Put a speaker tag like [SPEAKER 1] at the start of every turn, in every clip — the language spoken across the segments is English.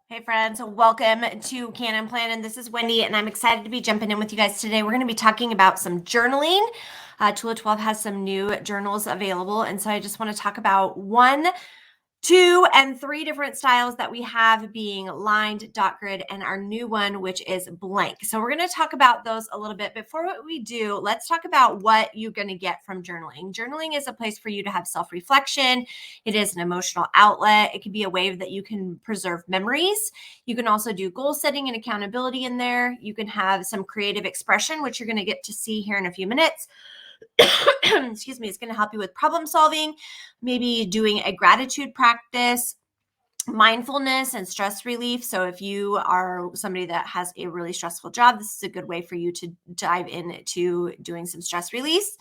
[SPEAKER 1] Hey friends, welcome to Cannin, Plannin. This is Wendy, and I'm excited to be jumping in with you guys today. We're going to be talking about some journaling. Tool of 12 has some new journals available, and so I just want to talk about 1, 2, and 3 different styles that we have, being lined, dot grid, and our new one, which is blank. So we're going to talk about those a little bit. Before what we do, let's talk about what you're going to get from journaling. Journaling is a place for you to have self-reflection. It is an emotional outlet. It can be a way that you can preserve memories. You can also do goal setting and accountability in there. You can have some creative expression, which you're going to get to see here in a few minutes. Excuse me. It's going to help you with problem solving, maybe doing a gratitude practice, mindfulness, and stress relief. So if you are somebody that has a really stressful job, this is a good way for you to dive into doing some stress release.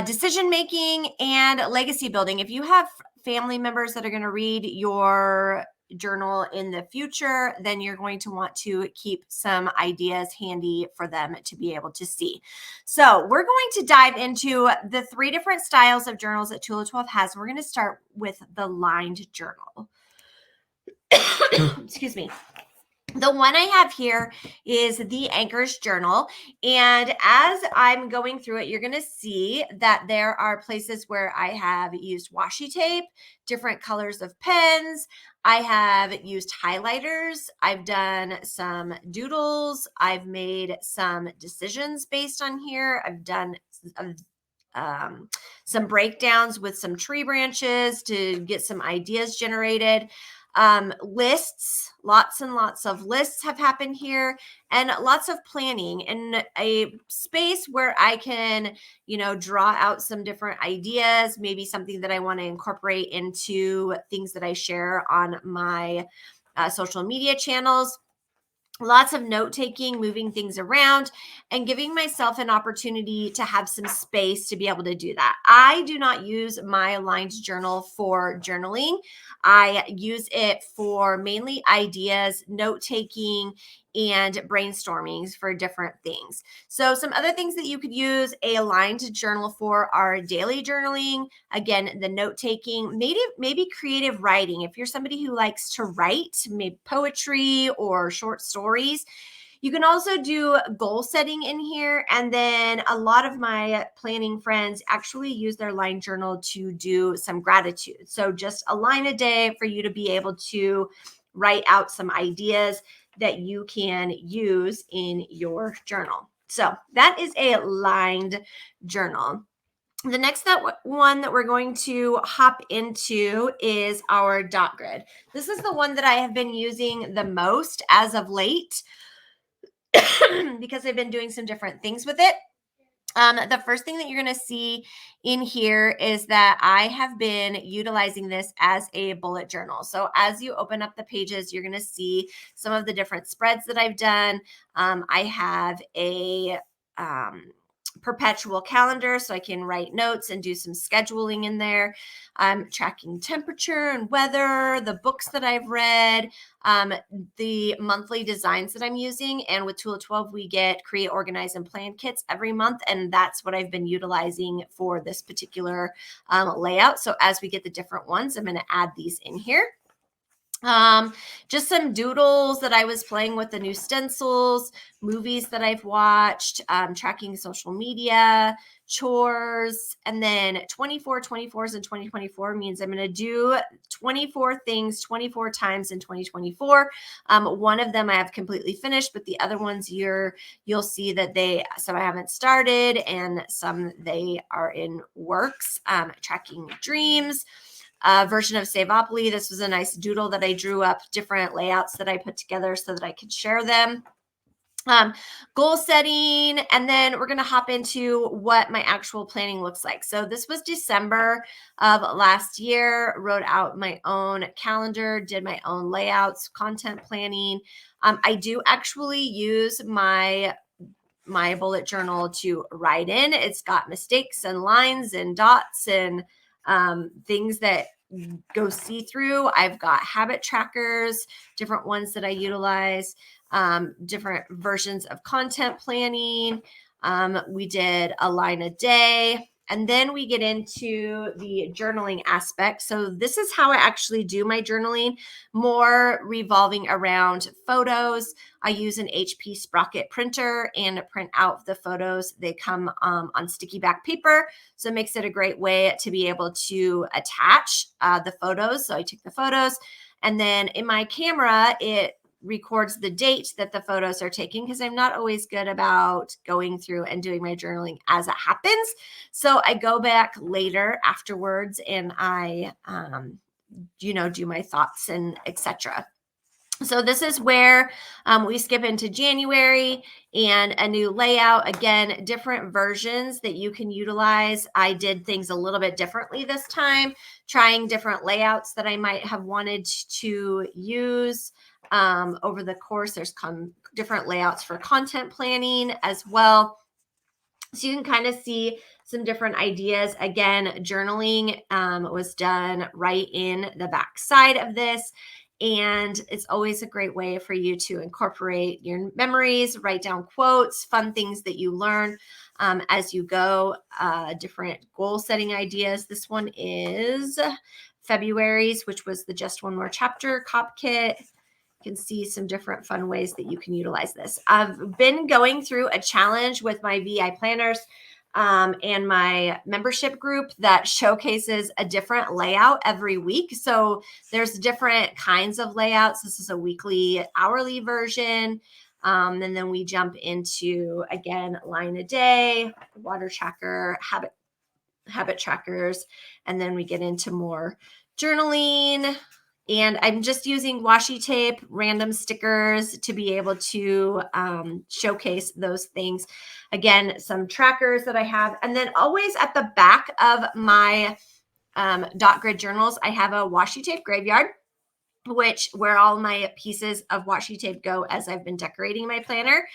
[SPEAKER 1] Decision making and legacy building. If you have family members that are going to read your journal in the future, then you're going to want to keep some ideas handy for them to be able to see. So we're going to dive into the 3 different styles of journals that Tool of 12 has. We're going to start with the lined journal. Excuse me. The one I have here is the Anchors Journal. And as I'm going through it, you're going to see that there are places where I have used washi tape, different colors of pens. I have used highlighters. I've done some doodles. I've made some decisions based on here. I've done some breakdowns with some tree branches to get some ideas generated. Lists, lots and lots of lists have happened here, and lots of planning, and a space where I can, draw out some different ideas, maybe something that I want to incorporate into things that I share on my social media channels. Lots of note taking, moving things around, and giving myself an opportunity to have some space to be able to do that. I do not use my aligned journal for journaling. I use it for mainly ideas, note taking, and brainstormings for different things. So some other things that you could use a aligned journal for are daily journaling, again, the note taking, maybe creative writing. If you're somebody who likes to write, maybe poetry or short stories. You can also do goal setting in here. And then a lot of my planning friends actually use their line journal to do some gratitude. So just a line a day for you to be able to write out some ideas that you can use in your journal. So that is a lined journal. The next one that we're going to hop into is our dot grid. This is the one that I have been using the most as of late because I've been doing some different things with it. The first thing that you're going to see in here is that I have been utilizing this as a bullet journal. So as you open up the pages, you're going to see some of the different spreads that I've done. I have a perpetual calendar, so I can write notes and do some scheduling in there. I'm tracking temperature and weather, the books that I've read, the monthly designs that I'm using. And with Tool of 12, we get create, organize, and plan kits every month. And that's what I've been utilizing for this particular layout. So as we get the different ones, I'm going to add these in here. Just some doodles that I was playing with, the new stencils, movies that I've watched, tracking social media, chores, and then 24/24s in 2024 means I'm going to do 24 things 24 times in 2024. One of them I have completely finished, but the other ones you'll see that some I haven't started and some they are in works. Tracking dreams. Version of Savopoly. This was a nice doodle that I drew up, different layouts that I put together so that I could share them. Goal setting, and then we're going to hop into what my actual planning looks like. So this was December of last year, wrote out my own calendar, did my own layouts, content planning. I do actually use my bullet journal to write in. It's got mistakes and lines and dots and things that go see through. I've got habit trackers, different ones that I utilize, different versions of content planning. We did a line a day. And then we get into the journaling aspect. So this is how I actually do my journaling, more revolving around photos. I use an HP Sprocket printer and print out the photos. They come on sticky back paper. So it makes it a great way to be able to attach the photos. So I take the photos, and then in my camera, it records the date that the photos are taken, because I'm not always good about going through and doing my journaling as it happens. So I go back later afterwards and I, do my thoughts and etc. So this is where we skip into January and a new layout. Again, different versions that you can utilize. I did things a little bit differently this time, trying different layouts that I might have wanted to use over the course. There's different layouts for content planning as well. So you can kind of see some different ideas. Again, journaling was done right in the back side of this. And it's always a great way for you to incorporate your memories, write down quotes, fun things that you learn as you go, different goal setting ideas. This one is February's, which was the Just One More Chapter Cop Kit. You can see some different fun ways that you can utilize this. I've been going through a challenge with my VI planners and my membership group that showcases a different layout every week. So there's different kinds of layouts. This is a weekly, hourly version. And then we jump into, again, line a day, water tracker, habit trackers, and then we get into more journaling. And I'm just using washi tape, random stickers to be able to showcase those things. Again, some trackers that I have. And then always at the back of my dot grid journals, I have a washi tape graveyard, where all my pieces of washi tape go as I've been decorating my planner.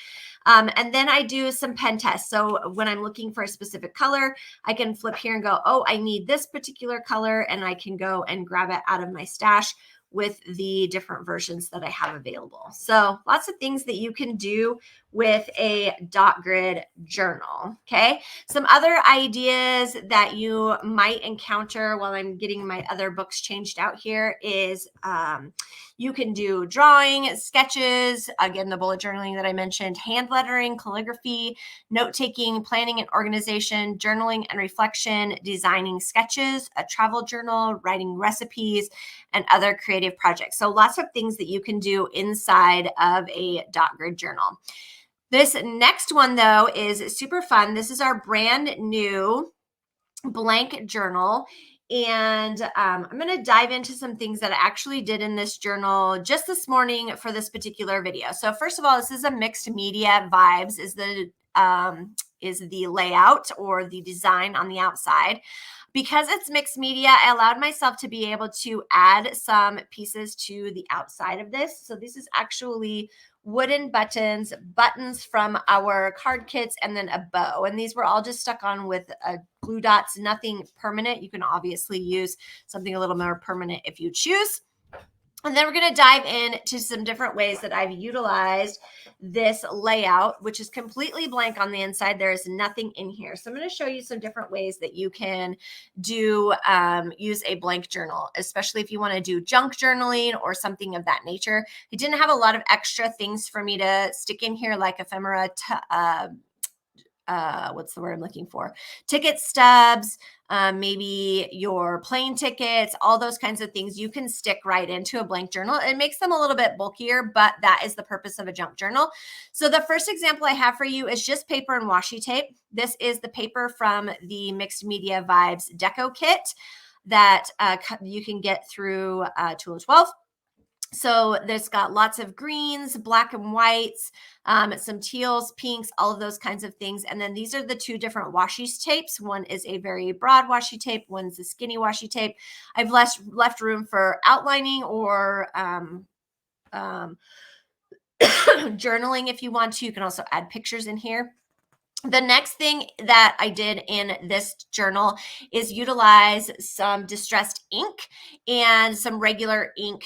[SPEAKER 1] And then I do some pen tests. So when I'm looking for a specific color, I can flip here and go, oh, I need this particular color. And I can go and grab it out of my stash with the different versions that I have available. So lots of things that you can do with a dot grid journal. Okay. Some other ideas that you might encounter while I'm getting my other books changed out here is you can do drawing, sketches, again, the bullet journaling that I mentioned, hand lettering, calligraphy, note-taking, planning and organization, journaling and reflection, designing sketches, a travel journal, writing recipes, and other creative projects. So lots of things that you can do inside of a dot grid journal. This next one, though, is super fun. This is our brand new blank journal. And I'm going to dive into some things that I actually did in this journal just this morning for this particular video. So first of all, this is a mixed media vibes is the layout or the design on the outside. Because it's mixed media, I allowed myself to be able to add some pieces to the outside of this. So this is actually wooden buttons from our card kits, and then a bow. And these were all just stuck on with glue dots, nothing permanent. You can obviously use something a little more permanent if you choose. And then we're going to dive into some different ways that I've utilized this layout, which is completely blank on the inside. There is nothing in here. So I'm going to show you some different ways that you can do use a blank journal, especially if you want to do junk journaling or something of that nature. I didn't have a lot of extra things for me to stick in here, like ephemera, what's the word I'm looking for? Ticket stubs, maybe your plane tickets, all those kinds of things you can stick right into a blank journal. It makes them a little bit bulkier, but that is the purpose of a junk journal. So the first example I have for you is just paper and washi tape. This is the paper from the Mixed Media Vibes Deco Kit that you can get through Tool 12. So there's got lots of greens, black and whites, some teals, pinks, all of those kinds of things. And then these are the two different washi tapes. One is a very broad washi tape. One's a skinny washi tape. I've left room for outlining or journaling if you want to. You can also add pictures in here. The next thing that I did in this journal is utilize some distressed ink and some regular ink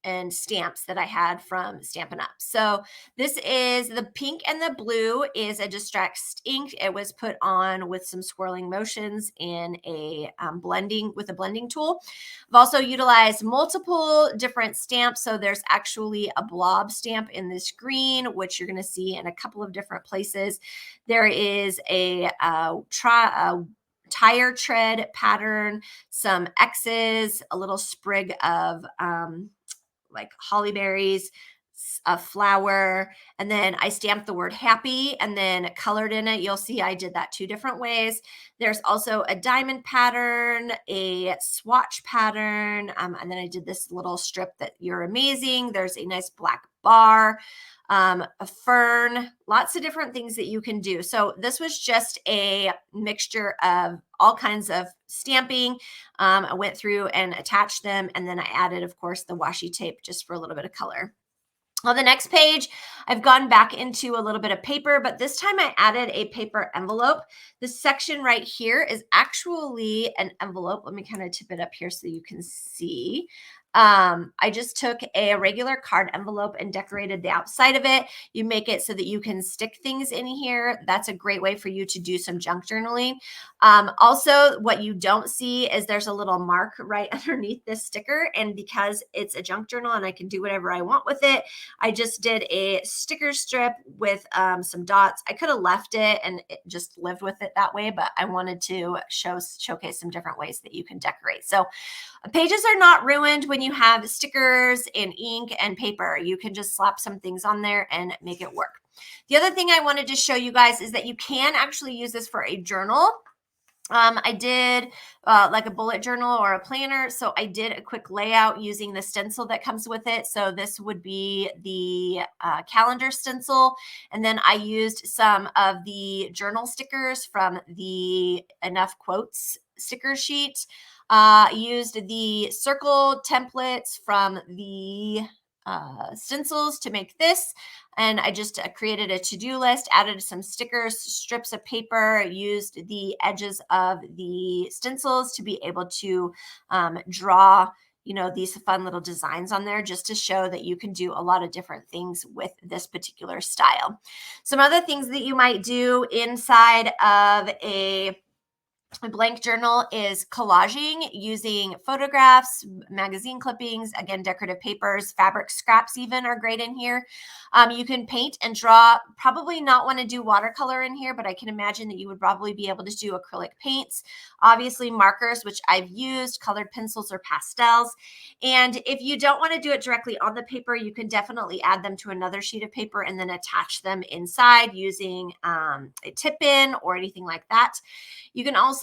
[SPEAKER 1] and stamps that I had from Stampin' Up. So this is the pink and the blue is a distressed ink. It was put on with some swirling motions in a blending tool. I've also utilized multiple different stamps. So there's actually a blob stamp in this green, which you're going to see in a couple of different places. There is a tire tread pattern, some X's, a little sprig of like holly berries, a flower, and then I stamped the word happy and then colored in it. You'll see I did that 2 different ways. There's also a diamond pattern, a swatch pattern, and then I did this little strip that you're amazing. There's a nice black bar, a fern, lots of different things that you can do. So this was just a mixture of all kinds of stamping. I went through and attached them, and then I added, of course, the washi tape just for a little bit of color. On the next page, I've gone back into a little bit of paper, but this time I added a paper envelope. This section right here is actually an envelope. Let me kind of tip it up here so you can see. I just took a regular card envelope and decorated the outside of it. You make it so that you can stick things in here. That's a great way for you to do some junk journaling. Also, what you don't see is there's a little mark right underneath this sticker. And because it's a junk journal and I can do whatever I want with it, I just did a sticker strip with some dots. I could have left it and it just lived with it that way, but I wanted to showcase some different ways that you can decorate. So pages are not ruined when you have stickers and ink and paper. You can just slap some things on there and make it work. The other thing I wanted to show you guys is that you can actually use this for a journal. I did like a bullet journal or a planner. So I did a quick layout using the stencil that comes with it. So this would be the calendar stencil. And then I used some of the journal stickers from the Enough Quotes sticker sheet. Used the circle templates from the stencils to make this. And I just created a to-do list, added some stickers, strips of paper, used the edges of the stencils to be able to draw, you know, these fun little designs on there just to show that you can do a lot of different things with this particular style. Some other things that you might do inside of a blank journal is collaging using photographs, magazine clippings, again, decorative papers, fabric scraps even are great in here. You can paint and draw, probably not want to do watercolor in here, but I can imagine that you would probably be able to do acrylic paints, obviously markers, which I've used, colored pencils or pastels. And if you don't want to do it directly on the paper, you can definitely add them to another sheet of paper and then attach them inside using a tip in or anything like that. You can also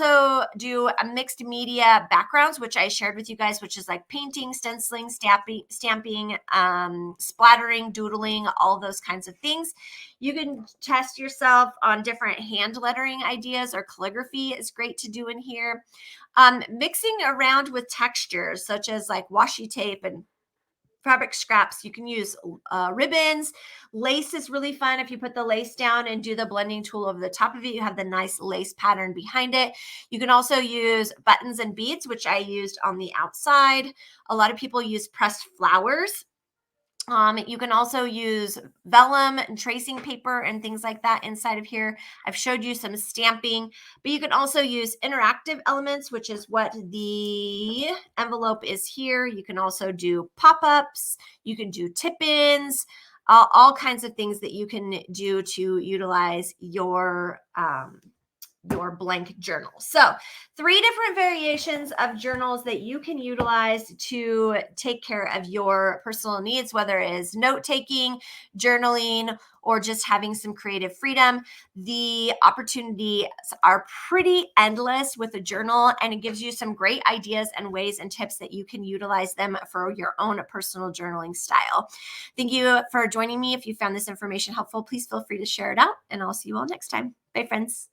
[SPEAKER 1] do a mixed media backgrounds, which I shared with you guys, which is like painting, stenciling, stamping, splattering, doodling, all those kinds of things. You can test yourself on different hand lettering ideas, or calligraphy is great to do in here. Mixing around with textures such as like washi tape and fabric scraps. You can use ribbons. Lace is really fun. If you put the lace down and do the blending tool over the top of it, you have the nice lace pattern behind it. You can also use buttons and beads, which I used on the outside. A lot of people use pressed flowers. You can also use vellum and tracing paper and things like that inside of here. I've showed you some stamping, but you can also use interactive elements, which is what the envelope is here. You can also do pop-ups. You can do tip-ins, all kinds of things that you can do to utilize your blank journal. So 3 different variations of journals that you can utilize to take care of your personal needs, whether it is note-taking, journaling, or just having some creative freedom. The opportunities are pretty endless with a journal, and it gives you some great ideas and ways and tips that you can utilize them for your own personal journaling style. Thank you for joining me. If you found this information helpful, please feel free to share it out, and I'll see you all next time. Bye, friends.